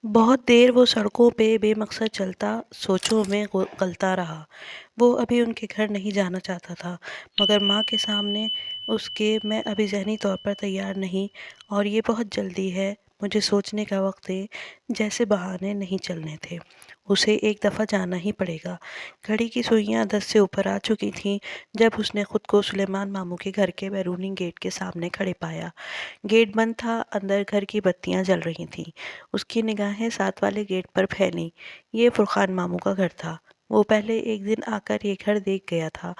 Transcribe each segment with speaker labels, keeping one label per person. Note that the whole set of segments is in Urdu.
Speaker 1: بہت دیر وہ سڑکوں پہ بے مقصد چلتا، سوچوں میں غلطا رہا۔ وہ ابھی ان کے گھر نہیں جانا چاہتا تھا، مگر ماں کے سامنے اس کے میں ابھی ذہنی طور پر تیار نہیں، اور یہ بہت جلدی ہے، مجھے سوچنے کا وقت دے، جیسے بہانے نہیں چلنے تھے۔ اسے ایک دفعہ جانا ہی پڑے گا۔ گھڑی کی سوئیاں 10 سے اوپر آ چکی تھیں جب اس نے خود کو سلیمان ماموں کے گھر کے بیرونی گیٹ کے سامنے کھڑے پایا۔ گیٹ بند تھا، اندر گھر کی بتیاں جل رہی تھیں۔ اس کی نگاہیں ساتھ والے گیٹ پر پھیلیں۔ یہ فرقان ماموں کا گھر تھا۔ وہ پہلے ایک دن آ کر یہ گھر دیکھ گیا تھا،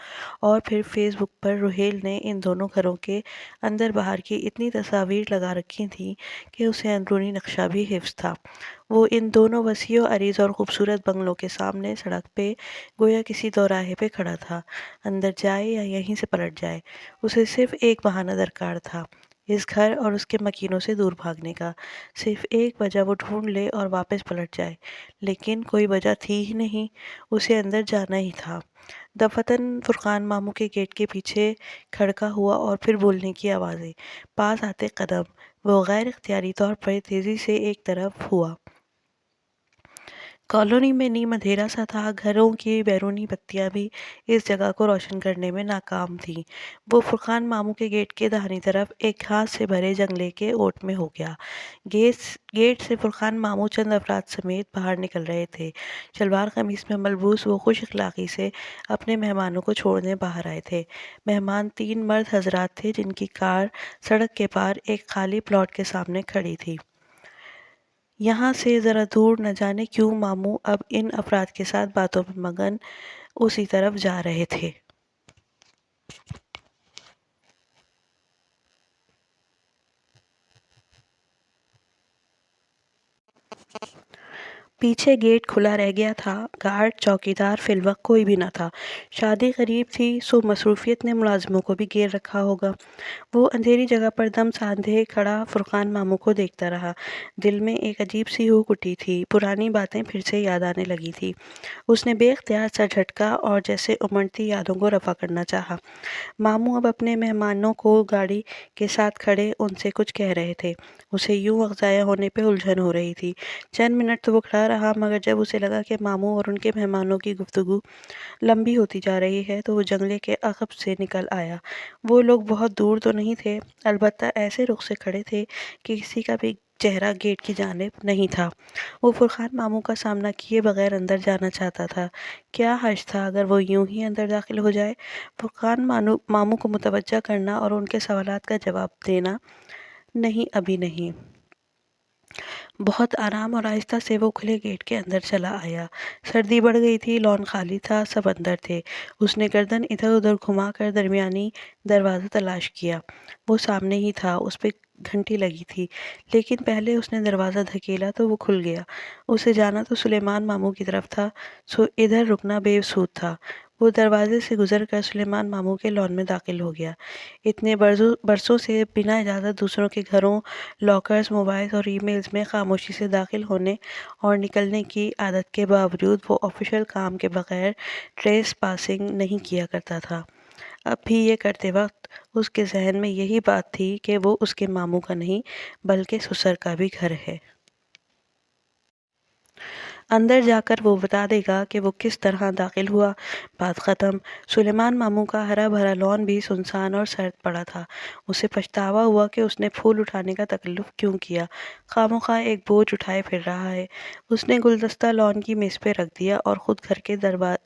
Speaker 1: اور پھر فیس بک پر روہیل نے ان دونوں گھروں کے اندر باہر کی اتنی تصاویر لگا رکھی تھیں کہ اسے اندرونی نقشہ بھی حفظ تھا۔ وہ ان دونوں وسیع و عریض اور خوبصورت بنگلوں کے سامنے سڑک پہ گویا کسی دوراہے پہ کھڑا تھا، اندر جائے یا یہیں سے پلٹ جائے۔ اسے صرف ایک بہانہ درکار تھا، اس گھر اور اس کے مکینوں سے دور بھاگنے کا۔ صرف ایک وجہ وہ ڈھونڈ لے اور واپس پلٹ جائے، لیکن کوئی وجہ تھی ہی نہیں، اسے اندر جانا ہی تھا۔ دفعتاً فرقان ماموں کے گیٹ کے پیچھے کھڑکا ہوا اور پھر بولنے کی آوازیں، پاس آتے قدم۔ وہ غیر اختیاری طور پر تیزی سے ایک طرف ہوا۔ کالونی میں نیم اندھیرا سا تھا، گھروں کی بیرونی بتیاں بھی اس جگہ کو روشن کرنے میں ناکام تھیں۔ وہ فرقان ماموں کے گیٹ کے داہنی طرف ایک گھاس سے بھرے جنگلے کے اوٹ میں ہو گیا۔ گیٹ سے فرقان ماموں چند افراد سمیت باہر نکل رہے تھے۔ شلوار قمیص میں ملبوس وہ خوش اخلاقی سے اپنے مہمانوں کو چھوڑنے باہر آئے تھے۔ مہمان 3 مرد حضرات تھے جن کی کار سڑک کے پار ایک خالی پلاٹ کے سامنے کھڑی تھی۔ یہاں سے ذرا دور نہ جانے کیوں ماموں اب ان افراد کے ساتھ باتوں میں مگن اسی طرف جا رہے تھے۔ پیچھے گیٹ کھلا رہ گیا تھا، گارڈ چوکیدار فی الوقت کوئی بھی نہ تھا۔ شادی قریب تھی، سو مصروفیت نے ملازموں کو بھی گھیر رکھا ہوگا۔ وہ اندھیری جگہ پر دم ساندھے کھڑا فرقان ماموں کو دیکھتا رہا۔ دل میں ایک عجیب سی ہوک اٹھی تھی، پرانی باتیں پھر سے یاد آنے لگی تھی۔ اس نے بے اختیار سر جھٹکا اور جیسے امڑتی یادوں کو رفع کرنا چاہا۔ ماموں اب اپنے مہمانوں کو گاڑی کے ساتھ کھڑے ان سے کچھ کہہ رہے تھے۔ اسے یوں وقت ضائع ہونے پہ الجھن ہو رہی تھی۔ چند منٹ تو وہ کھڑا رہا، مگر جب اسے لگا کہ ماموں اور ان کے مہمانوں کی گفتگو لمبی ہوتی جا رہی ہے تو وہ جنگلے کے عقب سے نکل آیا۔ وہ لوگ بہت دور تو نہیں تھے، البتہ ایسے رخ سے کھڑے تھے کہ کسی کا بھی چہرہ گیٹ کی جانب نہیں تھا۔ وہ فرقان ماموں کا سامنا کیے بغیر اندر جانا چاہتا تھا۔ کیا حرج تھا اگر وہ یوں ہی اندر داخل ہو جائے؟ فرقان ماموں کو متوجہ کرنا اور ان کے سوالات کا جواب دینا، نہیں ابھی نہیں۔ بہت آرام اور آہستہ سے وہ کھلے گیٹ کے اندر چلا آیا۔ سردی بڑھ گئی تھی، لان خالی تھا، سب اندر تھے۔ اس نے گردن ادھر ادھر گھما کر درمیانی دروازہ تلاش کیا۔ وہ سامنے ہی تھا، اس پہ گھنٹی لگی تھی، لیکن پہلے اس نے دروازہ دھکیلا تو وہ کھل گیا۔ اسے جانا تو سلیمان ماموں کی طرف تھا، سو ادھر رکنا بے سود تھا۔ وہ دروازے سے گزر کر سلیمان ماموں کے لان میں داخل ہو گیا۔ اتنے برسوں سے بنا اجازت دوسروں کے گھروں، لاکرز، موبائلز اور ای میلز میں خاموشی سے داخل ہونے اور نکلنے کی عادت کے باوجود وہ آفیشل کام کے بغیر ٹریس پاسنگ نہیں کیا کرتا تھا۔ اب بھی یہ کرتے وقت اس کے ذہن میں یہی بات تھی کہ وہ اس کے ماموں کا نہیں بلکہ سسر کا بھی گھر ہے۔ اندر جا کر وہ بتا دے گا کہ وہ کس طرح داخل ہوا۔ بات ختم۔ سلیمان ماموں کا ہرا بھرا لان بھی سنسان اور سرد پڑا تھا۔ اسے پچھتاوا ہوا کہ اس نے پھول اٹھانے کا تکلف کیوں کیا، خواہ مخواہ ایک بوجھ اٹھائے پھر رہا ہے۔ اس نے گلدستہ لان کی میز پہ رکھ دیا اور خود گھر کے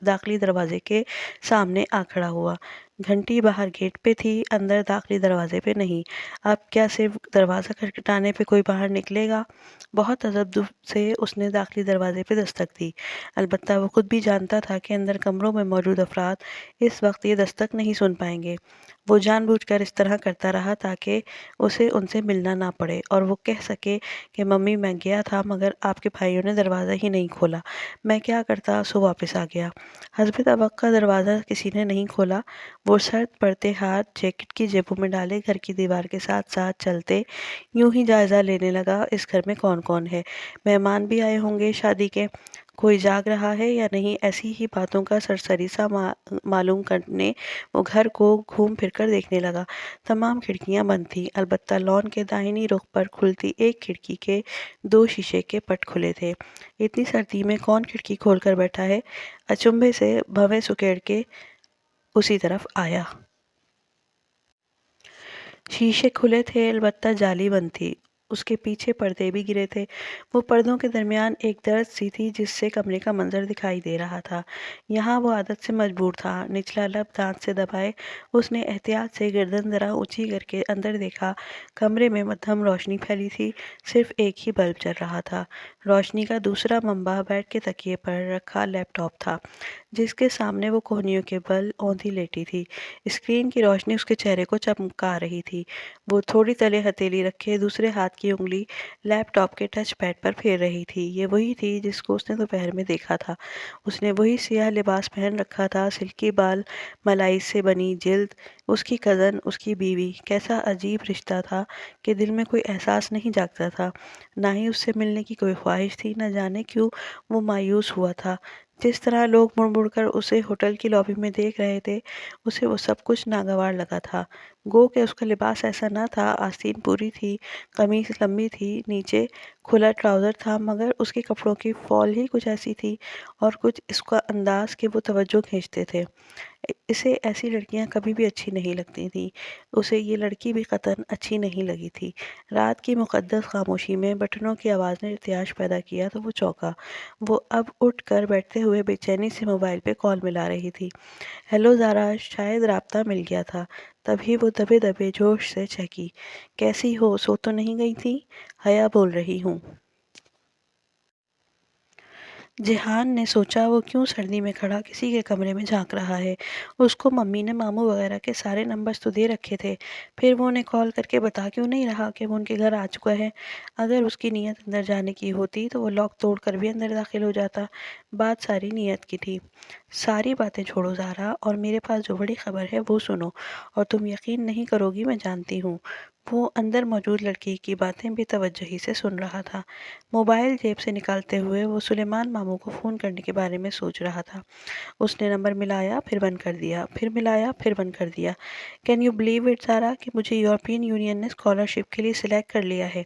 Speaker 1: داخلی دروازے کے سامنے آ کھڑا ہوا۔ گھنٹی باہر گیٹ پہ تھی، اندر داخلی دروازے پہ نہیں۔ اب کیا صرف دروازہ کھٹکھٹانے پہ کوئی باہر نکلے گا؟ بہت تذبذب سے اس نے داخلی دروازے پہ دستک دی، البتہ وہ خود بھی جانتا تھا کہ اندر کمروں میں موجود افراد اس وقت یہ دستک نہیں سن پائیں گے۔ وہ جان بوجھ کر اس طرح کرتا رہا تاکہ اسے ان سے ملنا نہ پڑے اور وہ کہہ سکے کہ ممی میں گیا تھا مگر آپ کے بھائیوں نے دروازہ ہی نہیں کھولا، میں کیا کرتا، سو واپس آ گیا۔ حسب توقع دروازہ کسی نے نہیں کھولا۔ وہ سرد پڑتے ہاتھ جیکٹ کی جیبوں میں ڈالے گھر کی دیوار کے ساتھ ساتھ چلتے یوں ہی جائزہ لینے لگا، اس گھر میں کون کون ہے، مہمان بھی آئے ہوں گے شادی کے، کوئی جاگ رہا ہے یا نہیں، ایسی ہی باتوں کا سرسری سا معلوم کرنے وہ گھر کو گھوم پھر کر دیکھنے لگا۔ تمام کھڑکیاں بند تھیں، البتہ لان کے دائنی رخ پر کھلتی ایک کھڑکی کے 2 شیشے کے پٹ کھلے تھے۔ اتنی سردی میں کون کھڑکی کھول کر بیٹھا ہے؟ اچنبھے سے بھویں سکیڑ کے اسی طرف آیا۔ شیشے کھلے تھے، البتہ جالی بند تھی۔ اس کے پیچھے پردے بھی گرے تھے۔ وہ پردوں کے درمیان ایک درج سی تھی جس سے کمرے کا منظر دکھائی دے رہا تھا۔ یہاں وہ عادت سے مجبور تھا۔ نچلا لب دانت سے دبائے اس نے احتیاط سے گردن ذرا اونچی کر کے اندر دیکھا۔ کمرے میں مدھم روشنی پھیلی تھی، صرف ایک ہی بلب جل رہا تھا۔ روشنی کا دوسرا منبع بیڈ کے تکیے پر رکھا لیپ ٹاپ تھا، جس کے سامنے وہ کوہنیوں کے بل اوندھی لیٹی تھی۔ اسکرین کی روشنی اس کے چہرے کو چمکا رہی تھی۔ وہ تھوڑی تلے ہتھیلی رکھے دوسرے ہاتھ کی انگلی لیپ ٹاپ کے ٹچ پیڈ پر پھیر رہی تھی۔ یہ وہی تھی جس کو اس نے دوپہر میں دیکھا تھا۔ اس نے وہی سیاہ لباس پہن رکھا تھا، سلکی بال، ملائی سے بنی جلد، اس کی کزن، اس کی بیوی۔ کیسا عجیب رشتہ تھا کہ دل میں کوئی احساس نہیں جاگتا تھا، نہ ہی اس سے ملنے کی کوئی خواہش تھی۔ نہ جانے کیوں وہ مایوس ہوا تھا۔ جس طرح لوگ مڑ مڑ کر اسے ہوٹل کی لابی میں دیکھ رہے تھے، اسے وہ سب کچھ ناگوار لگا تھا۔ گو کہ اس کا لباس ایسا نہ تھا، آستین پوری تھی، قمیص لمبی تھی، نیچے کھلا ٹراؤزر تھا، مگر اس کے کپڑوں کی فال ہی کچھ ایسی تھی اور کچھ اس کا انداز کہ وہ توجہ کھینچتے تھے۔ اسے ایسی لڑکیاں کبھی بھی اچھی نہیں لگتی تھیں۔ اسے یہ لڑکی بھی قطعاً اچھی نہیں لگی تھی۔ رات کی مقدس خاموشی میں بٹنوں کی آواز نے ارتعاش پیدا کیا تو وہ چونکا۔ وہ اب اٹھ کر بیٹھتے ہوئے بے چینی سے موبائل پہ کال ملا رہی تھی۔ ہیلو زارا، شاید رابطہ مل گیا تھا۔ تبھی وہ دبے دبے جوش سے چہکی۔ کیسی ہو، سو تو نہیں گئی تھی؟ حیا بول رہی ہوں۔ جیہان نے سوچا وہ کیوں سردی میں کھڑا کسی کے کمرے میں جھانک رہا ہے۔ اس کو ممی نے ماموں وغیرہ کے سارے نمبرز تو دے رکھے تھے، پھر وہ انہیں کال کر کے بتا کیوں نہیں رہا کہ وہ ان کے گھر آ چکا ہے؟ اگر اس کی نیت اندر جانے کی ہوتی تو وہ لاک توڑ کر بھی اندر داخل ہو جاتا۔ بات ساری نیت کی تھی۔ ساری باتیں چھوڑو زارا، اور میرے پاس جو بڑی خبر ہے وہ سنو، اور تم یقین نہیں کرو گی، میں جانتی ہوں۔ وہ اندر موجود لڑکی کی باتیں بے توجہی سے سن رہا تھا۔ موبائل جیب سے نکالتے ہوئے وہ سلیمان ماموں کو فون کرنے کے بارے میں سوچ رہا تھا۔ اس نے نمبر ملایا، پھر بند کر دیا، پھر ملایا، پھر بند کر دیا۔ کین یو بلیو اٹ زارا کہ مجھے یورپین یونین نے اسکالرشپ کے لیے سلیکٹ کر لیا ہے؟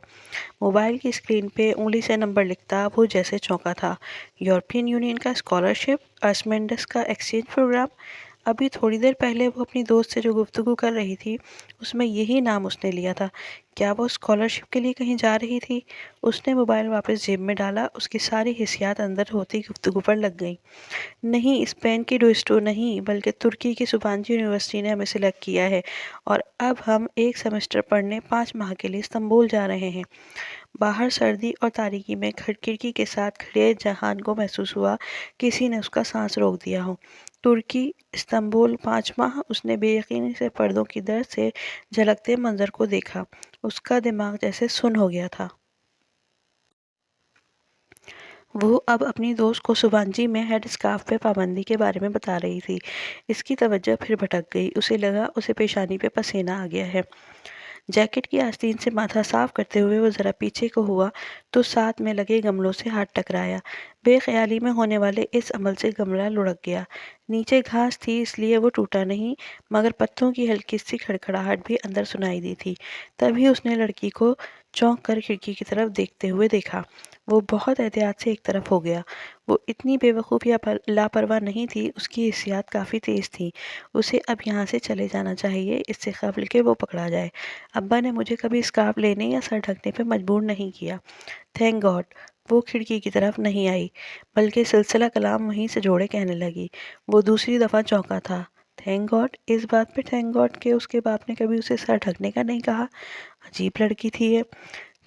Speaker 1: موبائل کی اسکرین پہ انگلی سے نمبر لکھتا وہ جیسے چونکا تھا۔ یورپین یونین کا اسکالرشپ، ارسمنڈس کا ایکسچینج پروگرام؟ ابھی تھوڑی دیر پہلے وہ اپنی دوست سے جو گفتگو کر رہی تھی اس میں یہی نام اس نے لیا تھا۔ کیا وہ اسکالرشپ کے لیے کہیں جا رہی تھی؟ اس نے موبائل واپس جیب میں ڈالا، اس کی ساری حسیات اندر ہوتی گفتگو پر لگ گئیں۔ نہیں، اسپین کی ڈوئسٹو نہیں، بلکہ ترکی کی سبانجی یونیورسٹی نے ہمیں سلیکٹ کیا ہے، اور اب ہم ایک سیمسٹر پڑھنے 5 ماہ کے لیے استنبول جا رہے ہیں۔ باہر سردی اور تاریکی میں کھڑکی کے ساتھ کھڑے جہان کو محسوس ہوا کسی نے اس کا سانس روک دیا ہو۔ ترکی، استنبول، 5 ماہ! اس نے بے یقینی سے پردوں کی درد سے جھلکتے منظر کو دیکھا۔ اس کا دماغ جیسے سن ہو گیا تھا۔ وہ اب اپنی دوست کو سبانجی میں ہیڈ اسکارف پہ پابندی کے بارے میں بتا رہی تھی۔ اس کی توجہ پھر بھٹک گئی۔ اسے لگا اسے پیشانی پہ پسینہ آ گیا ہے۔ جیکٹ کی آستین سے ماتھا صاف کرتے ہوئے وہ ذرا پیچھے کو ہوا تو ساتھ میں لگے گملوں سے ہاتھ ٹکرایا۔ بے خیالی میں ہونے والے اس عمل سے گملہ لڑک گیا۔ نیچے گھاس تھی اس لیے وہ ٹوٹا نہیں، مگر پتوں کی ہلکی سی کھڑکھڑاہٹ بھی اندر سنائی دی تھی۔ تبھی اس نے لڑکی کو چونک کر کھڑکی کی طرف دیکھتے ہوئے دیکھا۔ وہ بہت احتیاط سے ایک طرف ہو گیا۔ وہ اتنی بے وقوف یا لاپرواہ نہیں تھی، اس کی حسیات کافی تیز تھیں۔ اسے اب یہاں سے چلے جانا چاہیے، اس سے قبل کہ وہ پکڑا جائے۔ ابا نے مجھے کبھی اسکارف لینے یا سر ڈھکنے پہ مجبور نہیں کیا۔ Thank God! وہ کھڑکی کی طرف نہیں آئی، بلکہ سلسلہ کلام وہیں سے جوڑے کہنے لگی۔ وہ دوسری دفعہ چونکا تھا۔ Thank God! اس بات پہ تھینک گاڈ کہ اس کے باپ نے کبھی اسے سر ڈھکنے کا نہیں کہا۔ عجیب لڑکی تھی یہ۔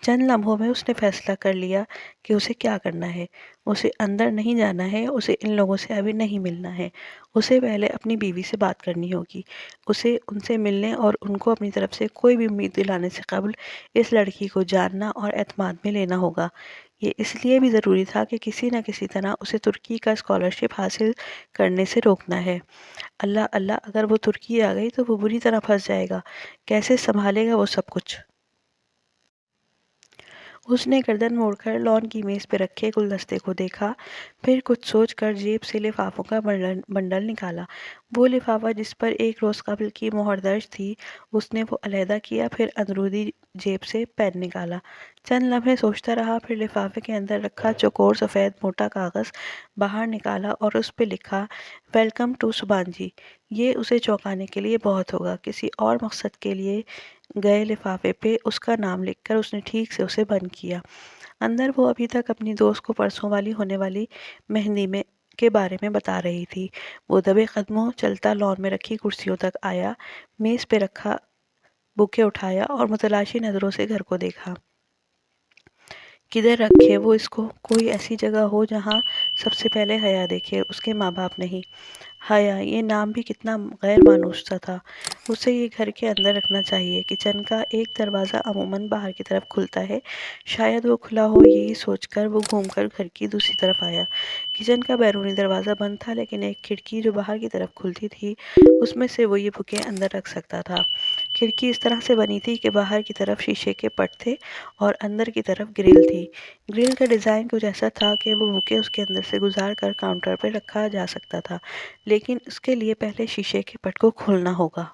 Speaker 1: چند لمحوں میں اس نے فیصلہ کر لیا کہ اسے کیا کرنا ہے۔ اسے اندر نہیں جانا ہے، اسے ان لوگوں سے ابھی نہیں ملنا ہے۔ اسے پہلے اپنی بیوی سے بات کرنی ہوگی۔ اسے ان سے ملنے اور ان کو اپنی طرف سے کوئی بھی امید دلانے سے قبل اس لڑکی کو جاننا اور اعتماد میں لینا ہوگا۔ یہ اس لیے بھی ضروری تھا کہ کسی نہ کسی طرح اسے ترکی کا اسکالرشپ حاصل کرنے سے روکنا ہے۔ اللہ اللہ، اگر وہ ترکی آ گئی تو وہ بری طرح پھنس جائے گا۔ کیسے سنبھالے گا وہ سب کچھ؟ اس نے گردن موڑ کر لان کی میز پہ رکھے گلدستے کو دیکھا، پھر کچھ سوچ کر جیب سے لفافوں کا بنڈل نکالا۔ وہ لفافہ جس پر ایک روز قبل کی مہر درج تھی، اس نے وہ علیحدہ کیا، پھر اندرونی جیب سے پین نکالا۔ چند لمحے سوچتا رہا، پھر لفافے کے اندر رکھا چوکور سفید موٹا کاغذ باہر نکالا اور اس پہ لکھا، ویلکم ٹو سبحان جی۔ یہ اسے چونکانے کے لیے بہت ہوگا۔ کسی اور مقصد کے لیے گئے لفافے پہ اس کا نام لکھ کر اس نے ٹھیک سے اسے بند کیا۔ اندر وہ ابھی تک اپنی دوست کو پرسوں ہونے والی مہندی کے بارے میں بتا رہی تھی۔ وہ دبے قدموں چلتا لان میں رکھی کرسیوں تک آیا، میز پہ رکھا بوکے اٹھایا اور متلاشی نظروں سے گھر کو دیکھا۔ کدھر رکھے وہ اس کو؟ کوئی ایسی جگہ ہو جہاں سب سے پہلے حیا دیکھے، اس کے ماں باپ نہیں۔ حیا، یہ نام بھی کتنا غیر مانوس سا تھا۔ اسے یہ گھر کے اندر رکھنا چاہیے۔ کچن کا ایک دروازہ عموماً باہر کی طرف کھلتا ہے، شاید وہ کھلا ہو، یہی سوچ کر وہ گھوم کر گھر کی دوسری طرف آیا۔ کچن کا بیرونی دروازہ بند تھا، لیکن ایک کھڑکی جو باہر کی طرف کھلتی تھی، اس میں سے وہ یہ بوکے اندر رکھ سکتا تھا۔ کھڑکی اس طرح سے بنی تھی کہ باہر کی طرف شیشے کے پٹ تھے اور اندر کی طرف گرل تھی۔ گرل کا ڈیزائن کچھ ایسا تھا کہ وہ بوکے اس کے اندر سے گزار کر کاؤنٹر پہ رکھا جا سکتا تھا، لیکن اس کے لیے پہلے شیشے کے پٹ کو کھولنا ہوگا۔